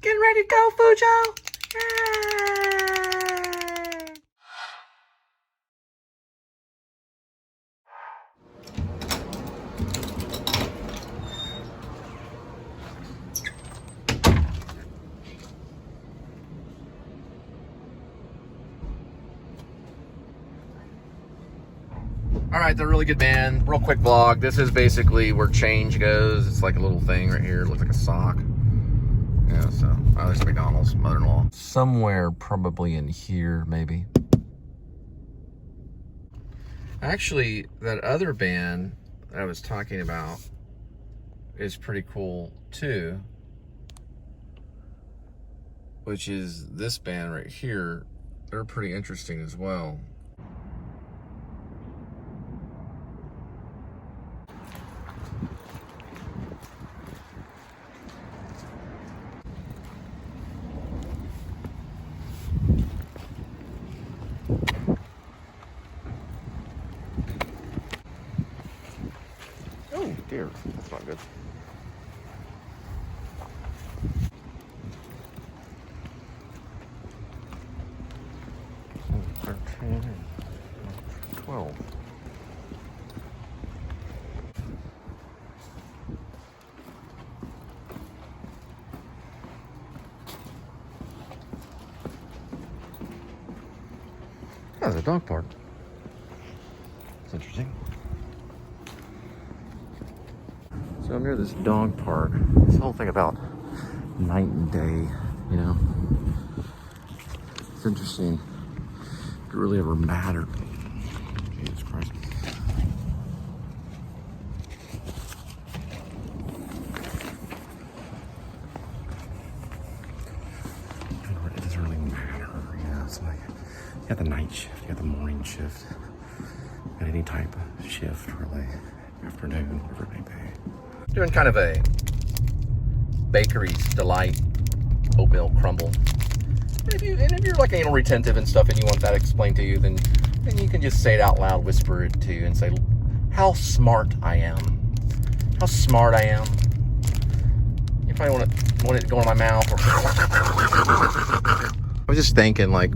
Getting ready to go, Fujo? Yay! All right, they're a really good band. Real quick vlog. This is basically where change goes. It's like a little thing right here. It looks like a sock. Yeah, so there's McDonald's, mother-in-law. Somewhere probably in here, maybe. Actually, that other band that I was talking about is pretty cool too. Which is this band right here. They're pretty interesting as well. Oh dear, that's not good. Oh, 13, 12. Oh, there's a dog park. That's interesting. So I'm near this dog park. This whole thing about night and day, you know. It's interesting. It really ever mattered. Jesus Christ. It doesn't really matter. You know, it's like you got the night shift, you got the morning shift, you got any type of shift, really. Afternoon, whatever it may be. Doing kind of a bakery's delight oatmeal crumble. And if you're like anal retentive and stuff and you want that explained to you, then you can just say it out loud, whisper it to you and say, how smart I am. How smart I am. You probably want it to go in my mouth. I was just thinking, like,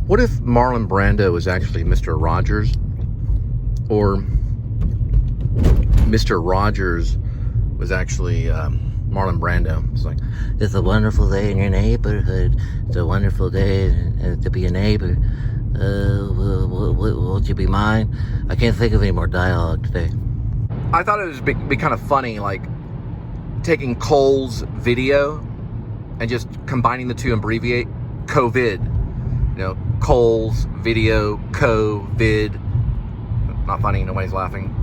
what if Marlon Brando was actually Mr. Rogers? Or Mr. Rogers was actually Marlon Brando. It's like, it's a wonderful day in your neighborhood. It's a wonderful day to be a neighbor. Won't you be mine? I can't think of any more dialogue today. I thought it would be kind of funny, like taking Cole's video and just combining the two and abbreviate COVID. You know, Cole's video, COVID. Not funny, nobody's laughing.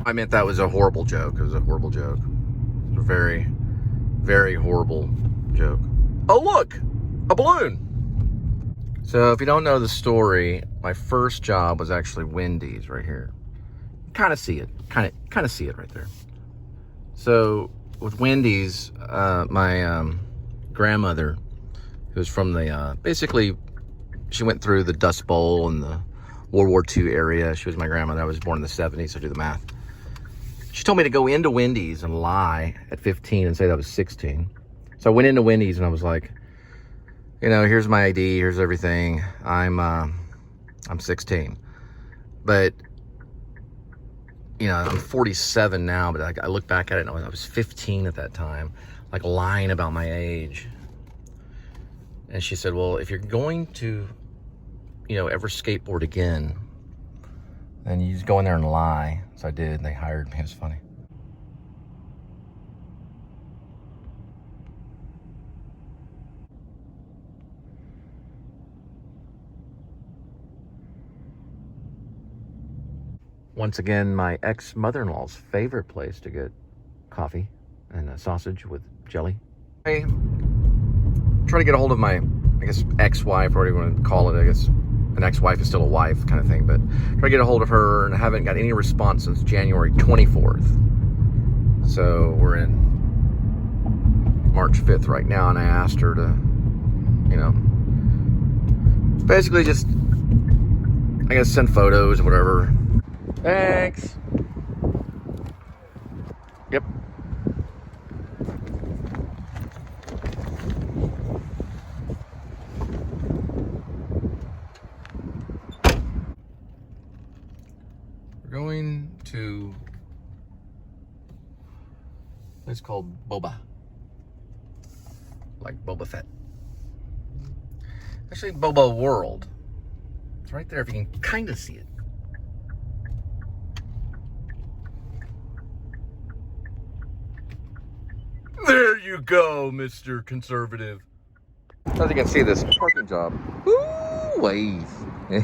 I meant that was a horrible joke. It was a horrible joke. It was a very, very horrible joke. Oh, look, a balloon. So if you don't know the story, my first job was actually Wendy's right here. Kind of see it, kind of see it right there. So with Wendy's, my grandmother, who was from the, basically, she went through the Dust Bowl and the World War II area. She was my grandmother. I was born in the 70s, so do the math. She told me to go into Wendy's and lie at 15 and say that I was 16. So I went into Wendy's and I was like, you know, here's my ID, here's everything. I'm 16. But, you know, I'm 47 now, but I look back at it and I was 15 at that time, like lying about my age. And she said, well, if you're going to, you know, ever skateboard again, then you just go in there and lie. So I did, and they hired me. It was funny. Once again, my ex-mother-in-law's favorite place to get coffee and a sausage with jelly. I try to get a hold of my, I guess, ex-wife, or whatever you want to call it. I guess an ex-wife is still a wife kind of thing, but try to get a hold of her, and I haven't got any response since January 24th. So we're in March 5th right now, and I asked her to, you know, basically just, I guess, send photos or whatever. Thanks. Yep. It's called Boba. Like Boba Fett. Actually, Boba World. It's right there if you can kind of see it. There you go, Mr. Conservative. As you can see, this parking job. Woo, ways. As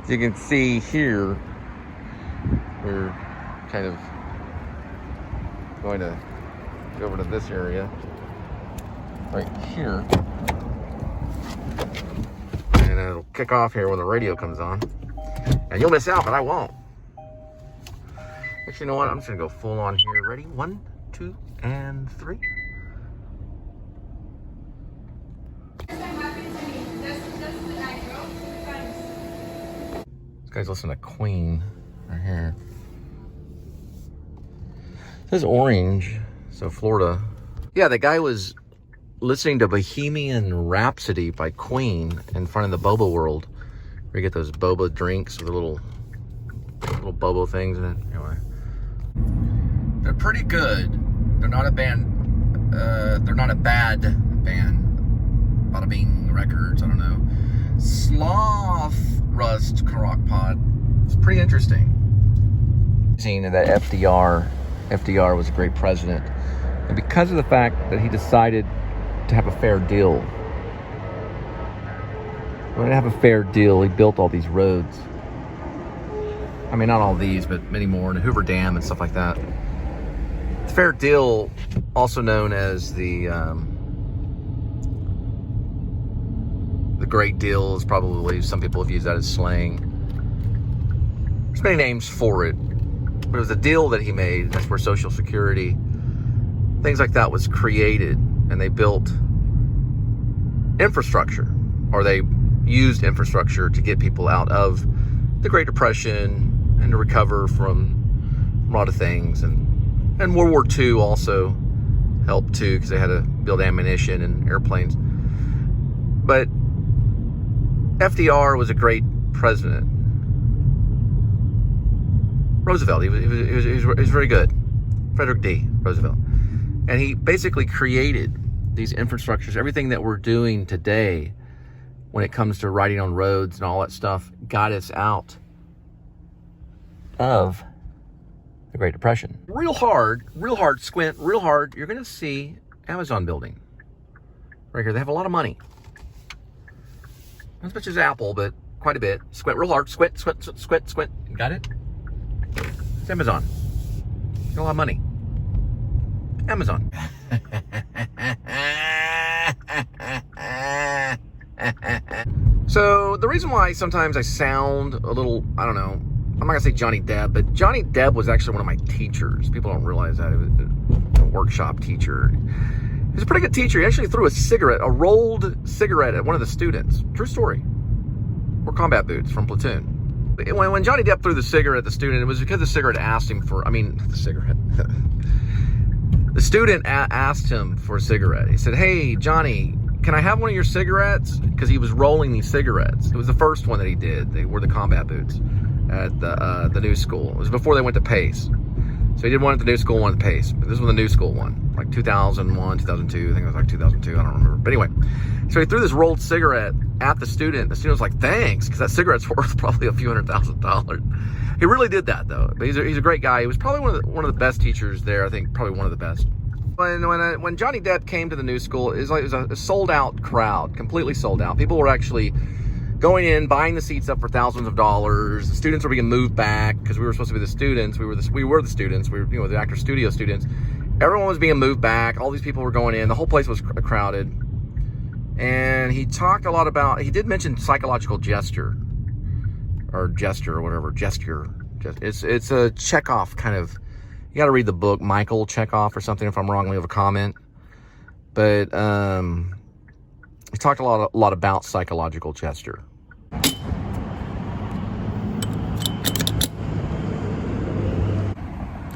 you can see here, we're kind of going to go over to this area right here, and it'll kick off here when the radio comes on, and you'll miss out, but I won't. Actually, you know what? I'm just gonna go full on here. Ready? 1, 2, and 3. This guy's listening to Queen right here. It says Orange, so Florida. Yeah, the guy was listening to Bohemian Rhapsody by Queen in front of the Boba World, where you get those boba drinks with the little bobo things in it. Anyway, they're pretty good. They're not a band. They're not a bad band. Bada Bing Records. I don't know. Sloth Rust Crockpot. It's pretty interesting. Seeing that FDR was a great president, and because of the fact that he decided to have a fair deal. When he have a fair deal, he built all these roads. I mean, not all these, but many more, and Hoover Dam and stuff like that. The fair deal, also known as the Great Deal, is probably, some people have used that as slang. There's many names for it, but it was a deal that he made. That's where Social Security, things like that, was created, and they built infrastructure, or they used infrastructure to get people out of the Great Depression and to recover from a lot of things. And World War II also helped too, because they had to build ammunition and airplanes. But FDR was a great president. Roosevelt, he was very good. Frederick D. Roosevelt. And he basically created these infrastructures. Everything that we're doing today when it comes to riding on roads and all that stuff got us out of the Great Depression. Real hard, squint, real hard, you're gonna see Amazon building. Right here, they have a lot of money. Not as much as Apple, but quite a bit. Squint real hard, squint. Got it? It's Amazon. Got a lot of money. Amazon. So the reason why sometimes I sound a little, I don't know, I'm not gonna say Johnny Depp, but Johnny Depp was actually one of my teachers. People don't realize that. He was a workshop teacher. He was a pretty good teacher. He actually threw a rolled cigarette at one of the students. True story. Wore combat boots from Platoon. When Johnny Depp threw the cigarette at the student, it was because the cigarette asked him for, the cigarette. The student asked him for a cigarette. He said, "Hey, Johnny, can I have one of your cigarettes?" Because he was rolling these cigarettes. It was the first one that he did. They wore the combat boots at the new school. It was before they went to Pace. So he did one at the new school, one at the Pace. But this was the new school one, like 2001, 2002. I think it was like 2002. I don't remember. But anyway, so he threw this rolled cigarette at the student. The student was like, "Thanks," because that cigarette's worth probably a few $100,000. He really did that, though. But he's a great guy. He was probably one of the best teachers there. I think probably one of the best. When Johnny Depp came to the new school, it was a sold out crowd, completely sold out. People were actually going in, buying the seats up for thousands of dollars. The students were being moved back because we were supposed to be the students. We were the students. We were, the actor studio students. Everyone was being moved back. All these people were going in. The whole place was crowded. And he talked a lot about, he did mention psychological gesture or whatever, gesture. It's a Chekhov kind of, you got to read the book, Michael Chekhov or something. If I'm wrong, leave a comment. But he talked a lot about psychological gesture.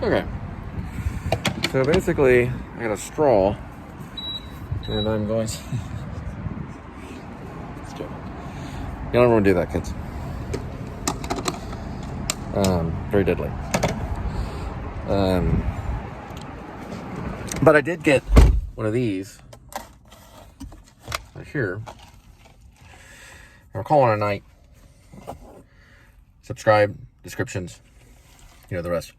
Okay. So basically, I got a straw, and I'm going. You don't want to do that, kids. Very deadly. But I did get one of these right here. We're calling it a night. Subscribe, descriptions, you know the rest.